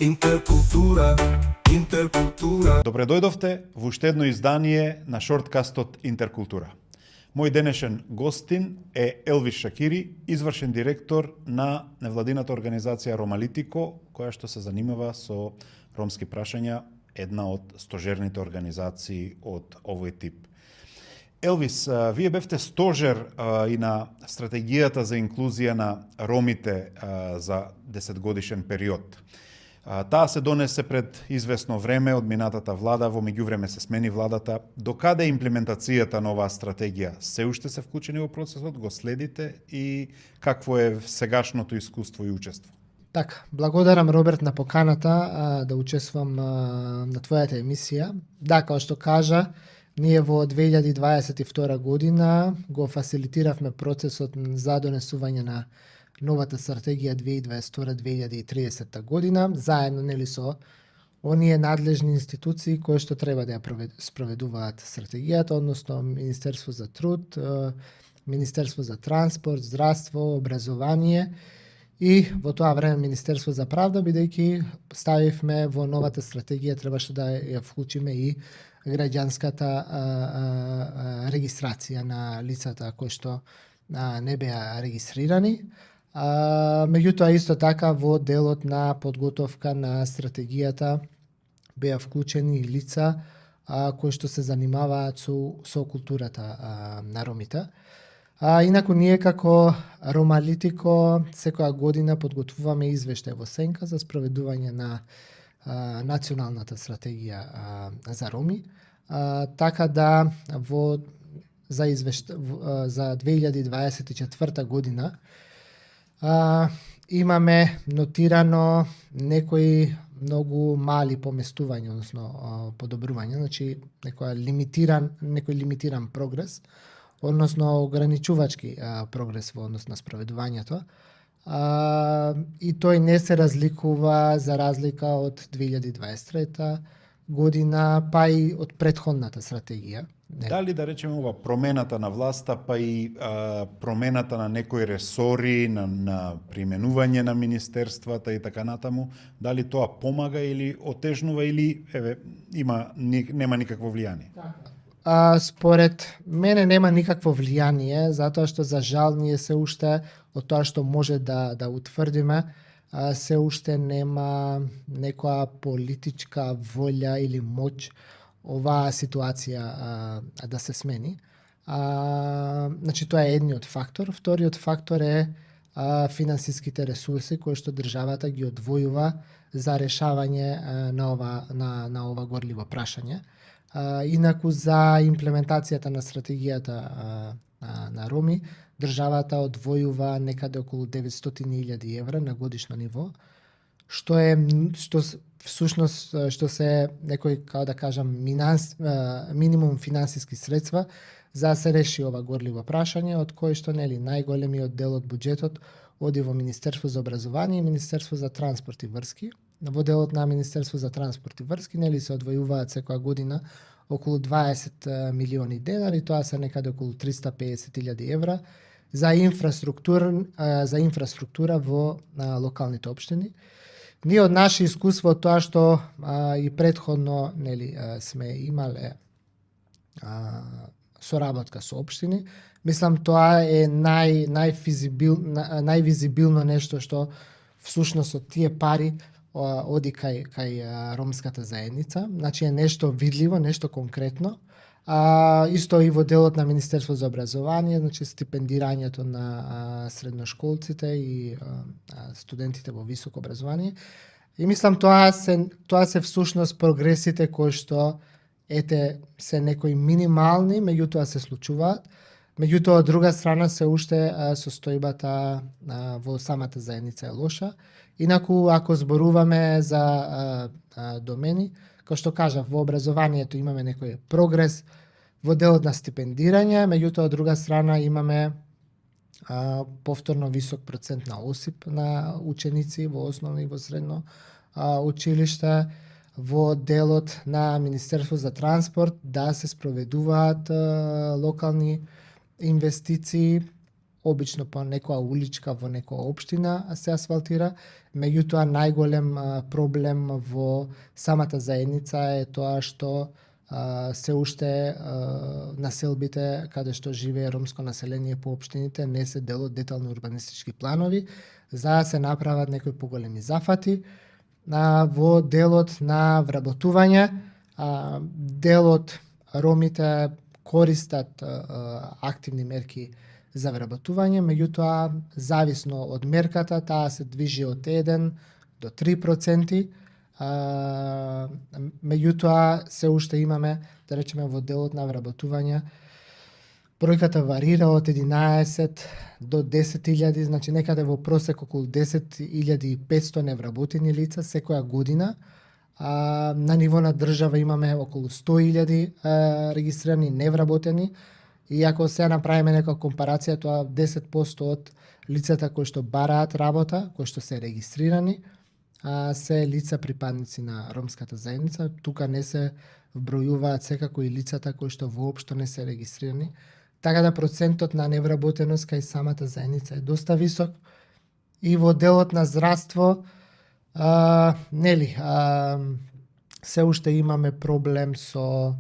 Интеркултура. Добре дојдовте во уште едно издание на шорткастот Интеркултура. Мој денешен гостин е Елвис Шакири, извршен директор на невладината организација Ромалитико, која што се занимава со ромски прашања, една од стожерните организации од овој тип. Елвис, вие бевте стожер и на стратегијата за инклузија на ромите за 10-годишен период. Таа се донесе пред известно време од минатата влада, во меѓувреме се смени владата. Докаде е имплементацијата на оваа стратегија? Се уште се вклучени во процесот, го следите и какво е сегашното искуство и учество? Така, благодарам Роберт на поканата да учествувам на твојата емисија. Да, како што кажа, ние во 2022 година го фасилитиравме процесот за донесување на новата стратегија 2022-2030 година, заедно со оние надлежни институции кои што треба да ја спроведуваат стратегијата, односно Министерство за труд, Министерство за транспорт, здравство, образование и во тоа време Министерство за правда, бидејќи ставивме во новата стратегија требаше да ја вклучиме и граѓанската регистрација на лицата кои што не беа регистрирани. Меѓутоа исто така во делот на подготовка на стратегијата беа вклучени лица кои што се занимаваат со културата на ромите. Инаку ние како Ромалитико секоја година подготвуваме извештај во сенка за спроведување на националната стратегија за роми, така да за 2024 година имаме нотирано некои многу мали поместувања, односно подобрувања, значи некој лимитиран прогрес, односно ограничувачки прогрес во однос на спроведувањето. И тој не се разликува за разлика од 2023 година, па и од претходната стратегија. Дали да речеме ова промената на власта, па и промената на некои ресори, на применување на министерствата и така натаму, дали тоа помага или отежнува или нема никакво влијание? Според мене нема никакво влијание, затоа што за жал ние се уште од тоа што може да утврдиме, се уште нема некоја политичка волја или моќ оваа ситуација да се смени. Значи тоа е едниот фактор. Вториот фактор е финансиските ресурси кои што државата ги одвојува за решавање на ова горливо прашање. Инаку за имплементацијата на стратегијата на роми, државата одвојува некаде околу 900.000 евра на годишно ниво, што всушност се некој, како да кажам, минимум финансиски средства за да се реши ова горливо прашање, од кои што најголемиот дел од буџетот оди во Министерство за образование и Министерство за транспорт и врски. Во делот на Министерство за транспорт и врски се одвојуваат секоја година околу 20 милиони денари, тоа се некаде околу 350.000 евра за инфраструктура во локалните општини. Ние од наше искуство тоа што и претходно сме имале соработка со општини, мислам тоа е највизибилно нешто што всушност од тие пари оди кај ромската заедница, значи е нешто видливо, нешто конкретно. Исто и во делот на Министерство за образование, значи стипендирањето на средношколците и студентите во високо образование. И мислам тоа се всушност прогресите кои што се некои минимални, меѓутоа се случуваат. Меѓутоа од друга страна се уште состојбата во самата заедница е лоша. Инаку ако зборуваме за домени, како што кажав, во образованието имаме некој прогрес во делот на стипендирање, меѓутоа од друга страна имаме повторно висок процент на осип на ученици во основно и во средно училиште. Во делот на Министерство за транспорт да се спроведуваат локални инвестиции, обично по некоја уличка во некоја општина се асфалтира, меѓутоа најголем проблем во самата заедница е тоа што се уште населбите каде што живее ромско население по општините не се дел од детални урбанистички планови, за да се направат некои поголеми зафати во делот на вработување. Делот ромите користат активни мерки за вработување, меѓутоа зависно од мерката таа се движи од 1 до 3%. Меѓутоа се уште имаме, да речеме, во делот на вработување бројката варира од 11 до 10.000, значи некаде во просек околу 10.500 невработени лица секоја година. На ниво на држава имаме околу 100.000 регистрирани невработени, и ако се направиме некоја компарација, тоа 10% од лицата кои што бараат работа, кои што се регистрирани, се лица припадници на ромската заедница. Тука не се вбројуваат секако и лицата кои што воопшто не се регистрирани. Така да процентот на невработеност кај самата заедница е доста висок. И во делот на здравство, се уште имаме проблем со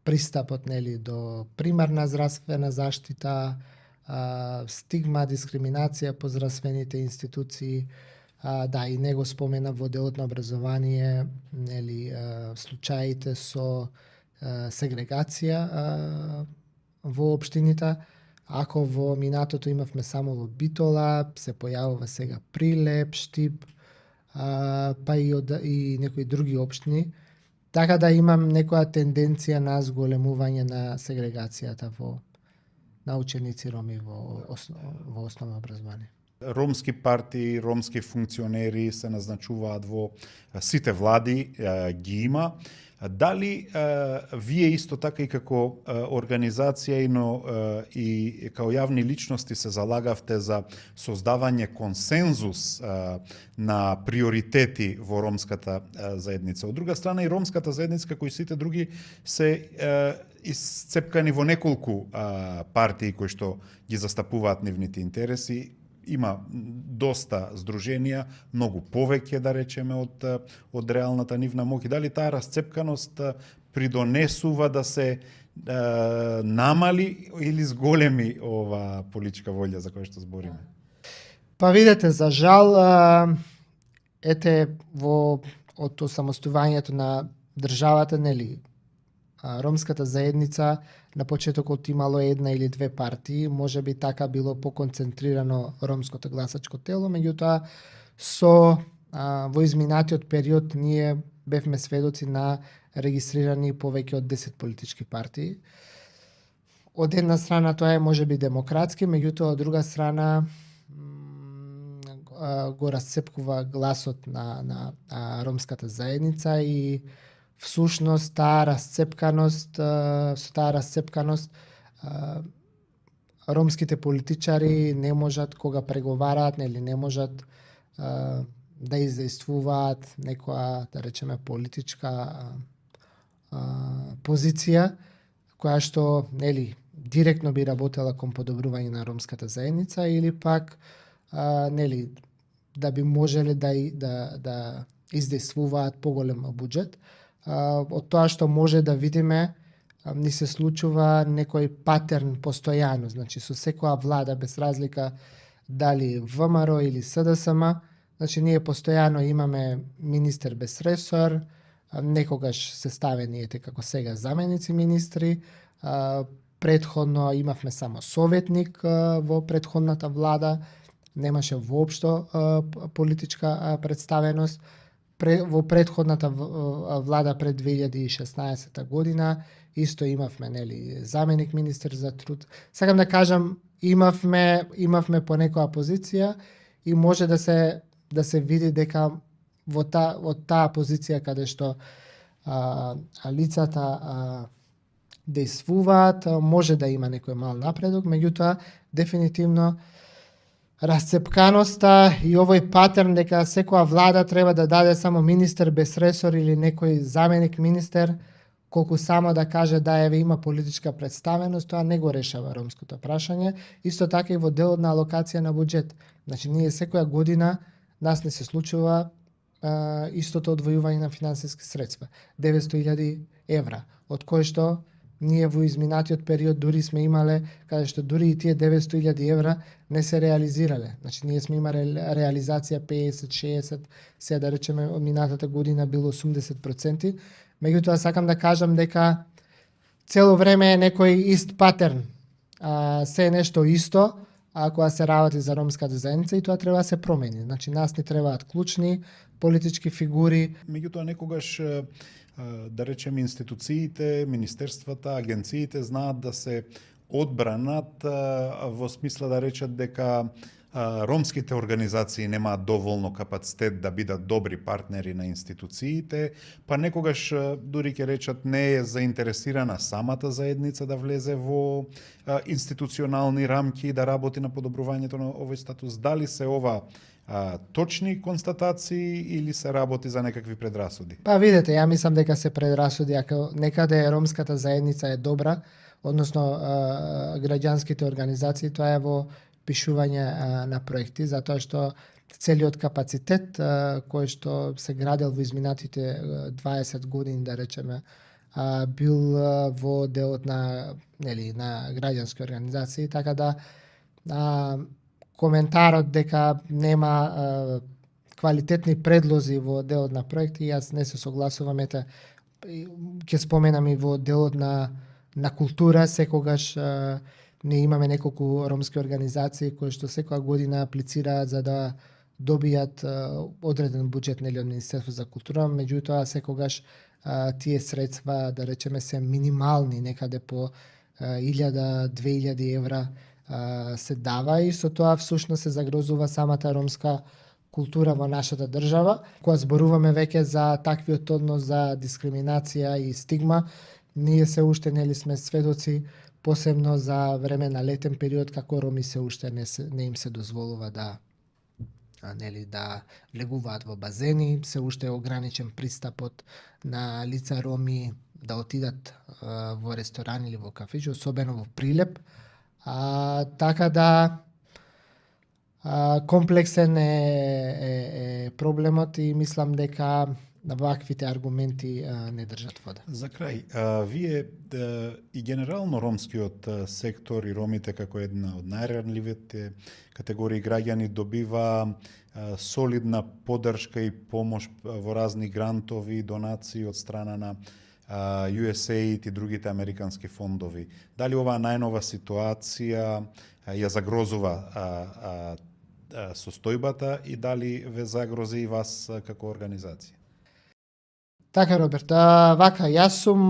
пристапот до примарна здравствена заштита, стигма, дискриминација по здравствените институции. Да, и него спомена во делот на образование, случаите со сегрегација во општините. Ако во минатото имавме само во Битола, се појавува сега Прилеп, Штип, па и некои други општини. Така да имам некоја тенденција на зголемување на сегрегацијата на ученици роми во основно образование. Ромски партии, ромски функционери се назначуваат во сите влади, ги има. Дали вие исто така и како организација и како јавни личности се залагавте за создавање консензус на приоритети во ромската заедница? Од друга страна и ромската заедница, како и сите други, се исцепкани во неколку партии кои што ги застапуваат нивните интереси. Има доста здруженија, многу повеќе, да речеме, од реалната нивна моќ. И дали таа расцепканост придонесува да се намали или зголеми ова политичка волја за која што збориме? Па видете, за жал, од осамостувањето на државата, ромската заедница на почетокот имало една или две партии, може би така било поконцентрирано ромското гласачко тело, меѓутоа во изминатиот период ние бевме сведоци на регистрирани повеќе од 10 политички партии. Од една страна тоа е можеби демократски, меѓутоа од друга страна го расцепкува гласот на ромската заедница и всушност таа расцепканост ромските политичари не можат кога преговараат, не можат да издействуваат некоја, да речеме, политичка позиција која што директно би работела кон подобрување на ромската заедница или пак да би можеле да издействуваат поголем буџет. Од тоа што може да видиме, ни се случува некој патерн постојано, значи со секоја влада, без разлика дали ВМРО или СДСМ, значи ние постојано имаме министер без ресор, некогаш се ставени ете како сега заменици министри, претходно имавме само советник во претходната влада, немаше воопшто политичка представеност. Во претходната влада пред 2016 година исто имавме заменик министер за труд. Сакам да кажам, имавме по некоја позиција и може да се види дека од таа позиција каде што лицата действуваат, може да има некој мал напредок, меѓутоа дефинитивно расцепканоста и овој патерн дека секоја влада треба да даде само министер без ресор или некој заменик министер колку само да каже да еве има политичка представеност, тоа не го решава ромското прашање. Исто така и во делот на алокација на буџет. Значи ние секоја година нас не се случува истото одвојување на финансиски средства. 900.000 евра, од кои што ние во изминатиот период дури сме имале, каде што дури и тие 900.000 евра не се реализирале. Значи ние сме имале реализација 50-60, сега да речеме од минатата година било 80%. Меѓутоа сакам да кажам дека цело време е некој ист патерн. Се е нешто исто, кога се работи за ромската заедница и тоа треба да се промени. Значи нас ни требаат клучни политички фигури. Меѓутоа некогаш да речеме институциите, министерствата, агенциите знаат да се одбранат во смисла да речат дека ромските организации немаат доволно капацитет да бидат добри партнери на институциите, па некогаш дури ќе речат не е заинтересирана самата заедница да влезе во институционални рамки и да работи на подобрувањето на овој статус. Дали се ова точни констатации или се работи за некакви предрасуди? Па видете, ја мислам дека се предрасуди, ако некаде ромската заедница е добра, односно граѓанските организации, тоа е во пишување на проекти, затоа што целиот капацитет кој што се градел во изминатите 20 години, да речеме, бил во делот на граѓански организации, така да коментарот дека нема квалитетни предлози во делот на проекти, јас не се согласувам. Ќе споменам и во делот на култура, секогаш ние имаме неколку ромски организации кои што секоја година аплицираат за да добијат одреден буџет од Министерство за култура, меѓутоа секогаш тие средства, да речеме, се минимални, некаде по 1000-2000 евра се дава и со тоа всушност се загрозува самата ромска култура во нашата држава. Кога зборуваме веќе за таквиот однос за дискриминација и стигма, ние се уште сме сведоци, посебно за време на летен период, како роми се уште не им се дозволува да влегуваат во базени, се уште е ограничен пристапот на лица роми да отидат во ресторан или во кафич, особено во Прилеп. Така да комплексен е проблемот и мислам дека ваквите аргументи не држат вода. За крај, вие и генерално ромскиот сектор и ромите како една од најранливите категории граѓани добива солидна поддршка и помош во разни грантови и донации од страна на USAID и другите американски фондови. Дали оваа најнова ситуација ја загрозува состојбата и дали ве загрози и вас како организација? Така, Роберт, вака, јас сум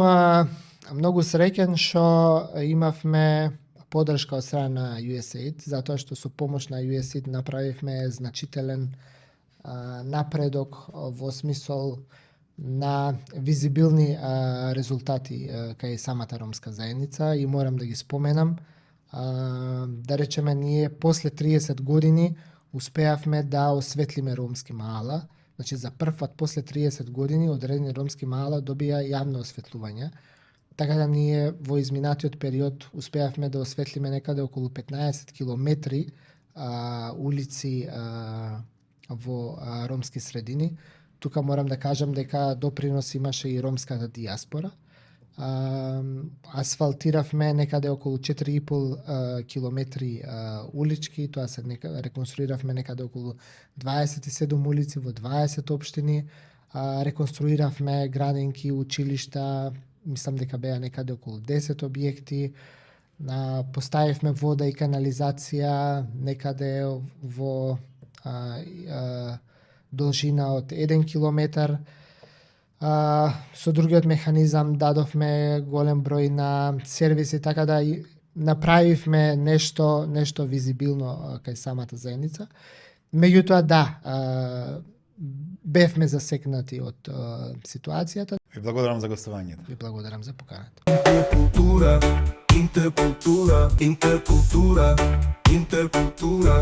многу среќен што имавме поддршка од страна на USAID, затоа што со помош на USAID направивме значителен напредок во смисол на визибилни резултати кај самата ромска заедница и морам да ги споменам. Да речеме, ние после 30 години успеавме да осветлиме ромски маала. Значи, за прв пат после 30 години одредени ромски маала добија јавно осветлување. Така да ние во изминатиот период успеавме да осветлиме некаде околу 15 километри улици во ромски средини. Тука морам да кажам дека допринос имаше и ромската диаспора. Асфалтиравме некаде околу 4,5 километри улички, тоа се реконструиравме некаде околу 27 улици во 20 општини, реконструиравме градинки, училишта, мислам дека беа некаде околу 10 објекти, поставивме вода и канализација некаде во должина од 1 километар. Со другиот механизам дадовме голем број на сервиси, така да направивме нешто визибилно кај самата заедница. Меѓутоа, да, бевме засекнати од ситуацијата. Ви благодарам за гостувањето. Ви благодарам за поканата. Интеркултура.